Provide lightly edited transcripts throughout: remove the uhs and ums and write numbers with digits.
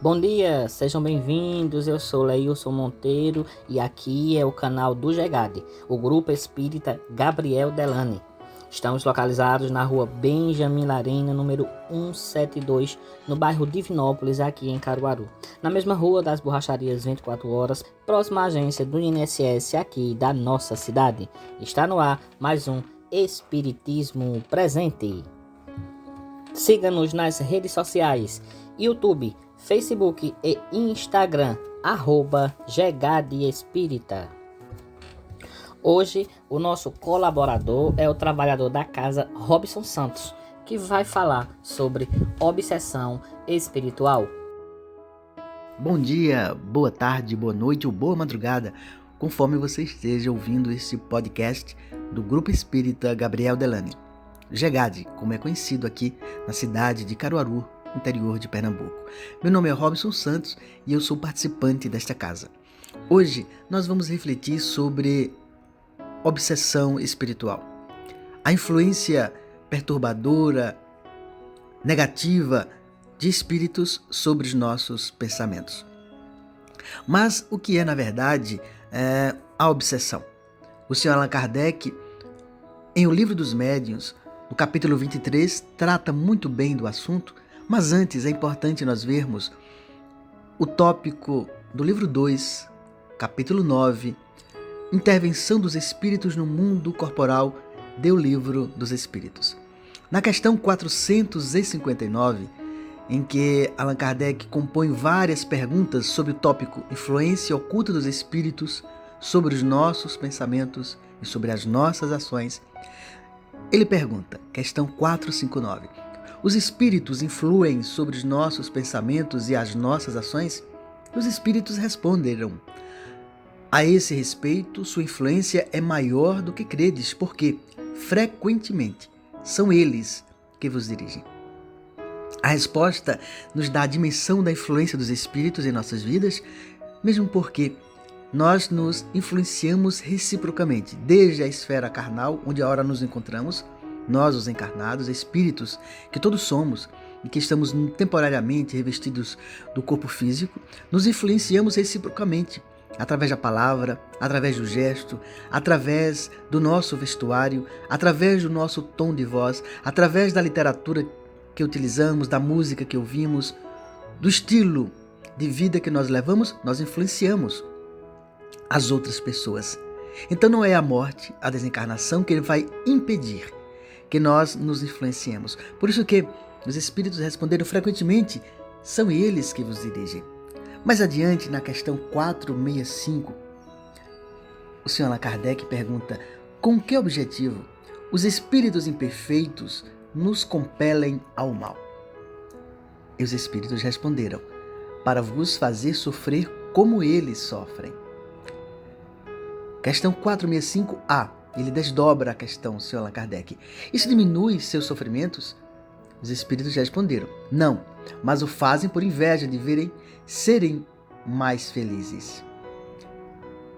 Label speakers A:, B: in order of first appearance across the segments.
A: Bom dia, sejam bem-vindos. Eu sou Leilson Monteiro e aqui é o canal do GEGAD, o Grupo Espírita Gabriel Delane. Estamos localizados na rua Benjamin Larena, número 172, no bairro Divinópolis, aqui em Caruaru. Na mesma rua das borracharias 24 horas, próxima à agência do INSS aqui da nossa cidade. Está no ar mais um Espiritismo Presente. Siga-nos nas redes sociais, YouTube, Facebook e Instagram, @GEGAD Espírita. Hoje, o nosso colaborador é o trabalhador da casa Robson Santos, que vai falar sobre obsessão espiritual.
B: Bom dia, boa tarde, boa noite ou boa madrugada, conforme você esteja ouvindo esse podcast do Grupo Espírita Gabriel Delane. GEGAD, como é conhecido aqui na cidade de Caruaru, interior de Pernambuco. Meu nome é Robson Santos e eu sou participante desta casa. Hoje nós vamos refletir sobre obsessão espiritual. A influência perturbadora, negativa de espíritos sobre os nossos pensamentos. Mas o que é, na verdade, a obsessão? O Sr. Allan Kardec, em O Livro dos Médiuns, no capítulo 23, trata muito bem do assunto, mas antes é importante nós vermos o tópico do livro 2, capítulo 9, Intervenção dos Espíritos no Mundo Corporal do Livro dos Espíritos. Na questão 459, em que Allan Kardec compõe várias perguntas sobre o tópico Influência Oculta dos Espíritos sobre os nossos pensamentos e sobre as nossas ações, ele pergunta, questão 459, os espíritos influem sobre os nossos pensamentos e as nossas ações? Os espíritos responderam, a esse respeito, sua influência é maior do que credes, porque, frequentemente, são eles que vos dirigem. A resposta nos dá a dimensão da influência dos espíritos em nossas vidas, mesmo porque nós nos influenciamos reciprocamente, desde a esfera carnal, onde ora nos encontramos, nós os encarnados, espíritos que todos somos e que estamos temporariamente revestidos do corpo físico, nos influenciamos reciprocamente, através da palavra, através do gesto, através do nosso vestuário, através do nosso tom de voz, através da literatura que utilizamos, da música que ouvimos, do estilo de vida que nós levamos, nós influenciamos as outras pessoas. Então não é a morte, a desencarnação que vai impedir que nós nos influenciemos. Por isso que os espíritos responderam frequentemente, são eles que vos dirigem. Mais adiante, na questão 465, o Sr. Allan Kardec pergunta, com que objetivo os espíritos imperfeitos nos compelem ao mal? E os espíritos responderam, para vos fazer sofrer como eles sofrem. Questão 465A, ele desdobra a questão, Sr. Allan Kardec. Isso diminui seus sofrimentos? Os espíritos responderam, não, mas o fazem por inveja de verem serem mais felizes.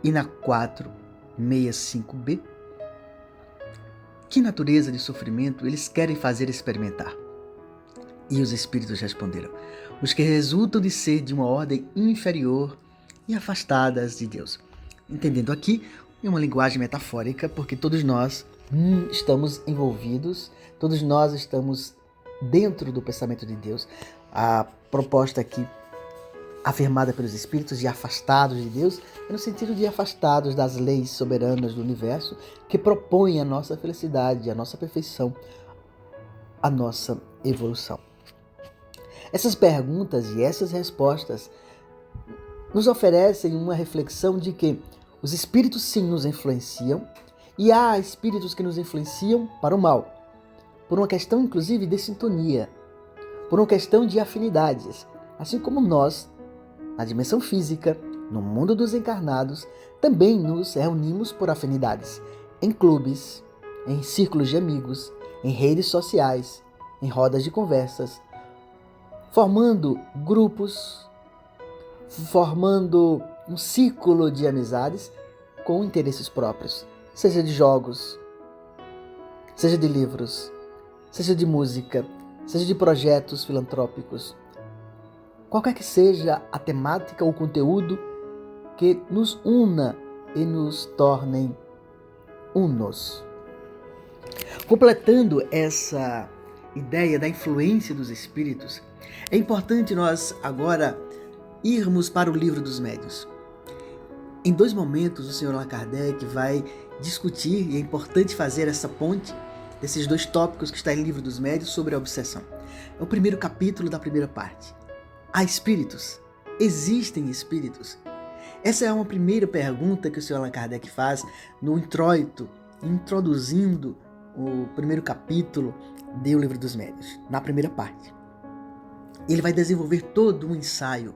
B: E na 465B, que natureza de sofrimento eles querem fazer experimentar? E os espíritos responderam, os que resultam de ser de uma ordem inferior e afastadas de Deus. Entendendo aqui, em uma linguagem metafórica, porque todos nós estamos envolvidos, todos nós estamos dentro do pensamento de Deus. A proposta aqui, afirmada pelos espíritos de afastados de Deus, é no sentido de afastados das leis soberanas do universo que propõem a nossa felicidade, a nossa perfeição, a nossa evolução. Essas perguntas e essas respostas nos oferecem uma reflexão de que os espíritos sim nos influenciam e há espíritos que nos influenciam para o mal, por uma questão inclusive de sintonia, por uma questão de afinidades, assim como nós, na dimensão física, no mundo dos encarnados, também nos reunimos por afinidades, em clubes, em círculos de amigos, em redes sociais, em rodas de conversas, formando grupos, formando um círculo de amizades com interesses próprios, seja de jogos, seja de livros, seja de música, seja de projetos filantrópicos, qualquer que seja a temática ou o conteúdo que nos una e nos tornem unos. Completando essa ideia da influência dos espíritos, é importante nós agora irmos para o Livro dos Médiuns. Em 2 momentos, o Sr. Allan Kardec vai discutir, e é importante fazer essa ponte desses 2 tópicos que está em Livro dos Médiuns sobre a obsessão. É o primeiro capítulo da primeira parte. Há espíritos? Existem espíritos? Essa é uma primeira pergunta que o Sr. Allan Kardec faz no introito, introduzindo o primeiro capítulo do Livro dos Médiuns, na primeira parte. Ele vai desenvolver todo um ensaio,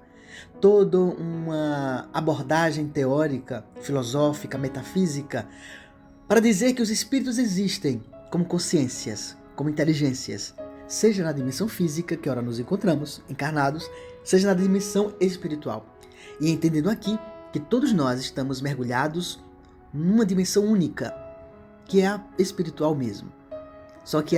B: toda uma abordagem teórica, filosófica, metafísica, para dizer que os espíritos existem como consciências, como inteligências, seja na dimensão física, que ora nos encontramos, encarnados, seja na dimensão espiritual. E entendendo aqui que todos nós estamos mergulhados numa dimensão única, que é a espiritual mesmo. Só que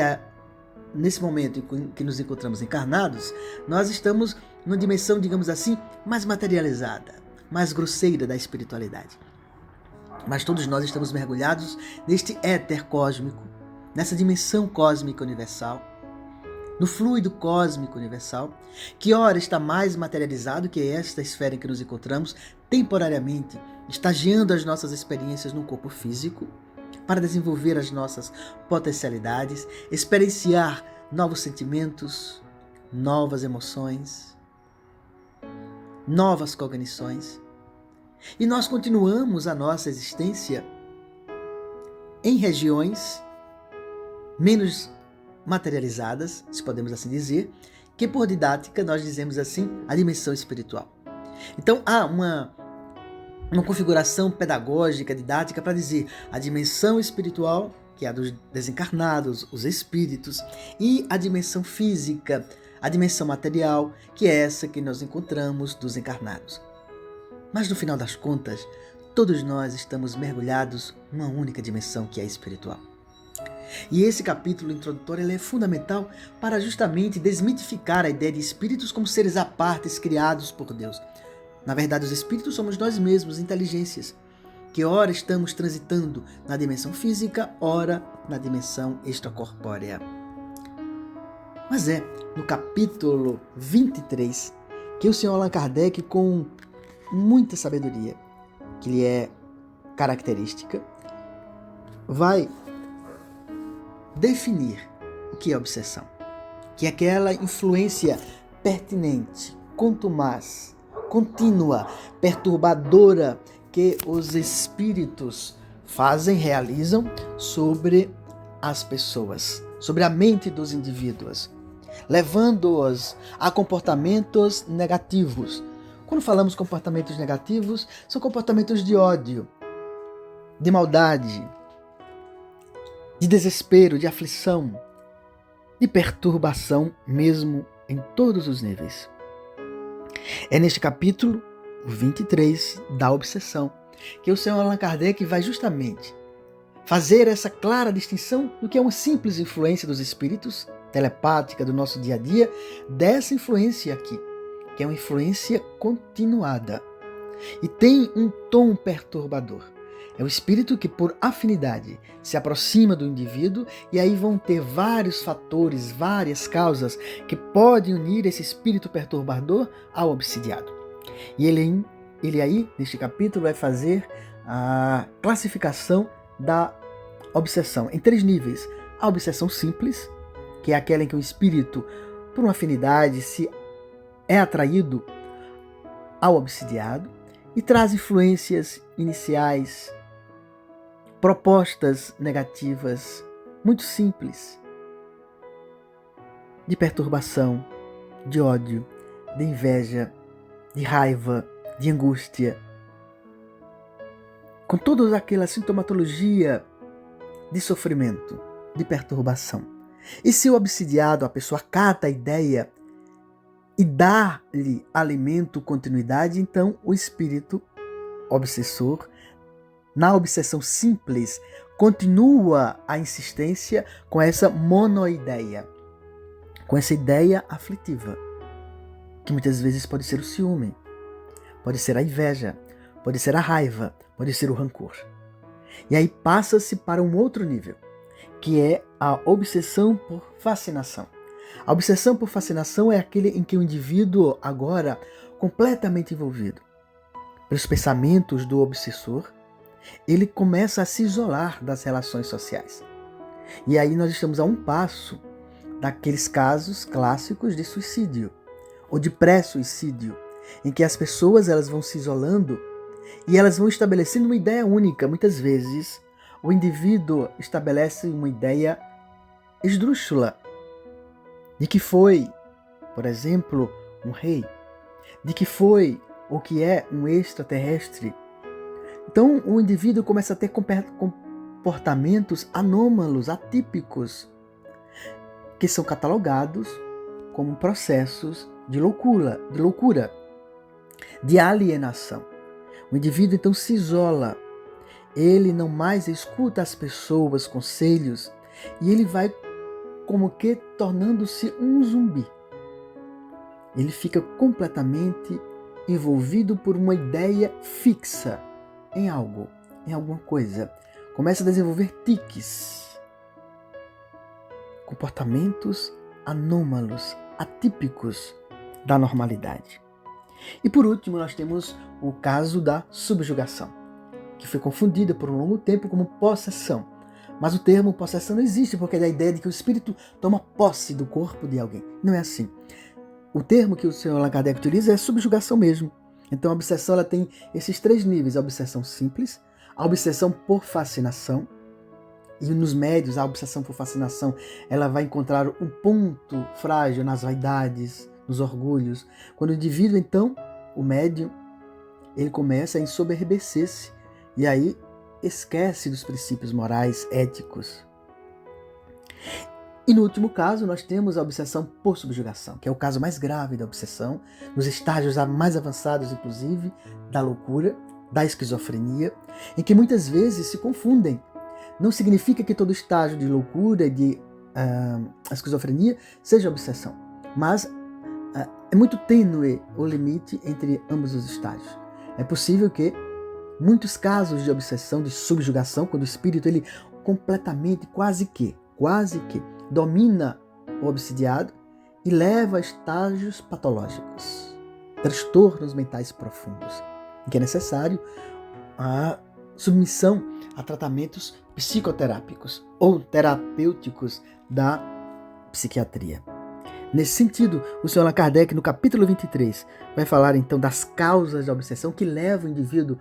B: nesse momento em que nos encontramos encarnados, nós estamos numa dimensão, digamos assim, mais materializada, mais grosseira da espiritualidade. Mas todos nós estamos mergulhados neste éter cósmico, nessa dimensão cósmica universal, no fluido cósmico universal, que ora está mais materializado que esta esfera em que nos encontramos, temporariamente, estagiando as nossas experiências no corpo físico, para desenvolver as nossas potencialidades, experienciar novos sentimentos, novas emoções, novas cognições. E nós continuamos a nossa existência em regiões menos materializadas, se podemos assim dizer, que por didática nós dizemos assim, a dimensão espiritual. Então há uma configuração pedagógica, didática para dizer a dimensão espiritual, que é a dos desencarnados, os espíritos, e a dimensão física, a dimensão material, que é essa que nós encontramos dos encarnados. Mas no final das contas, todos nós estamos mergulhados numa única dimensão que é a espiritual. E esse capítulo introdutório ele é fundamental para justamente desmitificar a ideia de espíritos como seres à parte criados por Deus. Na verdade, os espíritos somos nós mesmos, inteligências, que ora estamos transitando na dimensão física, ora na dimensão extracorpórea. Mas é no capítulo 23 que o Sr. Allan Kardec, com muita sabedoria, que lhe é característica, vai definir o que é obsessão, que é aquela influência pertinente, contumaz, contínua, perturbadora que os espíritos fazem, realizam sobre as pessoas, sobre a mente dos indivíduos, levando-os a comportamentos negativos. Quando falamos comportamentos negativos, são comportamentos de ódio, de maldade, de desespero, de aflição, de perturbação mesmo em todos os níveis. É neste capítulo, o 23, da obsessão, que o Sr. Allan Kardec vai justamente fazer essa clara distinção do que é uma simples influência dos espíritos, telepática do nosso dia a dia, dessa influência aqui, que é uma influência continuada e tem um tom perturbador. É o espírito que, por afinidade, se aproxima do indivíduo e aí vão ter vários fatores, várias causas que podem unir esse espírito perturbador ao obsidiado. E ele aí, neste capítulo, vai fazer a classificação da obsessão em 3 níveis. A obsessão simples, que é aquela em que o espírito, por uma afinidade, se é atraído ao obsidiado e traz influências iniciais, propostas negativas, muito simples, de perturbação, de ódio, de inveja, de raiva, de angústia, com toda aquela sintomatologia de sofrimento, de perturbação. E se o obsidiado, a pessoa acata a ideia e dá-lhe alimento, continuidade, então o espírito obsessor, na obsessão simples, continua a insistência com essa monoideia, com essa ideia aflitiva, que muitas vezes pode ser o ciúme, pode ser a inveja, pode ser a raiva, pode ser o rancor. E aí passa-se para um outro nível, que é a obsessão por fascinação. A obsessão por fascinação é aquele em que o indivíduo, agora completamente envolvido pelos pensamentos do obsessor, ele começa a se isolar das relações sociais. E aí nós estamos a um passo daqueles casos clássicos de suicídio ou de pré-suicídio, em que as pessoas elas vão se isolando e elas vão estabelecendo uma ideia única. Muitas vezes o indivíduo estabelece uma ideia esdrúxula de que foi, por exemplo, um rei, de que foi ou que é um extraterrestre. Então o indivíduo começa a ter comportamentos anômalos, atípicos, que são catalogados como processos de loucura, de alienação. O indivíduo então se isola, ele não mais escuta as pessoas, conselhos, e ele vai como que tornando-se um zumbi. Ele fica completamente envolvido por uma ideia fixa em algo, em alguma coisa. Começa a desenvolver tiques, comportamentos anômalos, atípicos da normalidade. E por último, nós temos o caso da subjugação, que foi confundida por um longo tempo como possessão. Mas o termo possessão não existe, porque é da ideia de que o espírito toma posse do corpo de alguém. Não é assim. O termo que o Sr. Allan Kardec utiliza é subjugação mesmo. Então a obsessão ela tem esses 3 níveis: a obsessão simples, a obsessão por fascinação, e nos médios a obsessão por fascinação ela vai encontrar um ponto frágil nas vaidades, nos orgulhos. Quando o indivíduo, então, o médium, ele começa a ensoberbecer-se e aí esquece dos princípios morais, éticos. E no último caso, nós temos a obsessão por subjugação, que é o caso mais grave da obsessão, nos estágios mais avançados, inclusive, da loucura, da esquizofrenia, em que muitas vezes se confundem. Não significa que todo estágio de loucura e de esquizofrenia seja obsessão, mas é muito tênue o limite entre ambos os estágios. É possível que muitos casos de obsessão, de subjugação, quando o espírito ele completamente, quase que domina o obsidiado e leva a estágios patológicos, transtornos mentais profundos, em que é necessário a submissão a tratamentos psicoterápicos ou terapêuticos da psiquiatria. Nesse sentido, o Sr. Allan Kardec, no capítulo 23, vai falar então das causas da obsessão que levam o indivíduo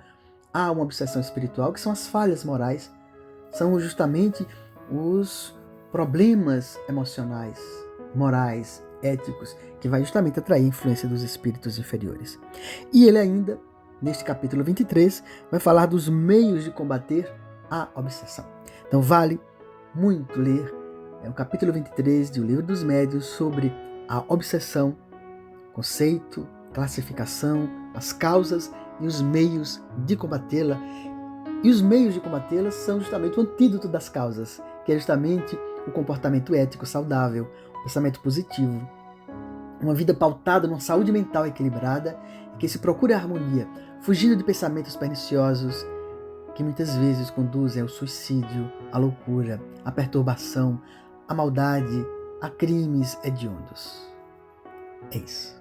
B: a uma obsessão espiritual, que são as falhas morais, são justamente os problemas emocionais, morais, éticos, que vai justamente atrair a influência dos espíritos inferiores. E ele ainda, neste capítulo 23, vai falar dos meios de combater a obsessão. Então vale muito ler o capítulo 23 do Livro dos Médiuns sobre a obsessão, conceito, classificação, as causas e os meios de combatê-la. E os meios de combatê-la são justamente o antídoto das causas, que é justamente o comportamento ético saudável, o pensamento positivo, uma vida pautada numa saúde mental equilibrada, que se procure a harmonia, fugindo de pensamentos perniciosos que muitas vezes conduzem ao suicídio, à loucura, à perturbação, à maldade, a crimes hediondos. É isso.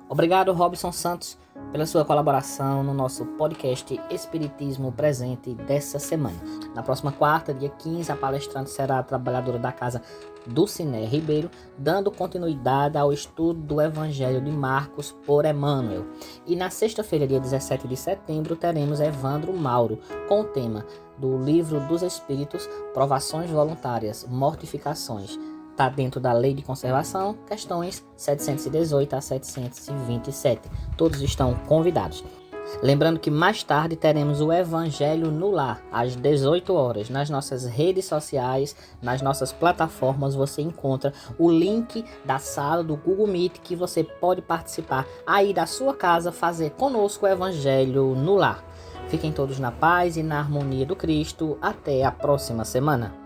A: Obrigado, Robson Santos, pela sua colaboração no nosso podcast Espiritismo Presente dessa semana. Na próxima quarta, dia 15, a palestrante será a trabalhadora da casa Dulcinea Ribeiro, dando continuidade ao estudo do Evangelho de Marcos por Emmanuel. E na sexta-feira, dia 17 de setembro, teremos Evandro Mauro, com o tema do Livro dos Espíritos, Provações Voluntárias, Mortificações. Está dentro da Lei de Conservação, questões 718 a 727. Todos estão convidados. Lembrando que mais tarde teremos o Evangelho no Lar, às 18 horas. Nas nossas redes sociais, nas nossas plataformas, você encontra o link da sala do Google Meet que você pode participar aí da sua casa, fazer conosco o Evangelho no Lar. Fiquem todos na paz e na harmonia do Cristo. Até a próxima semana.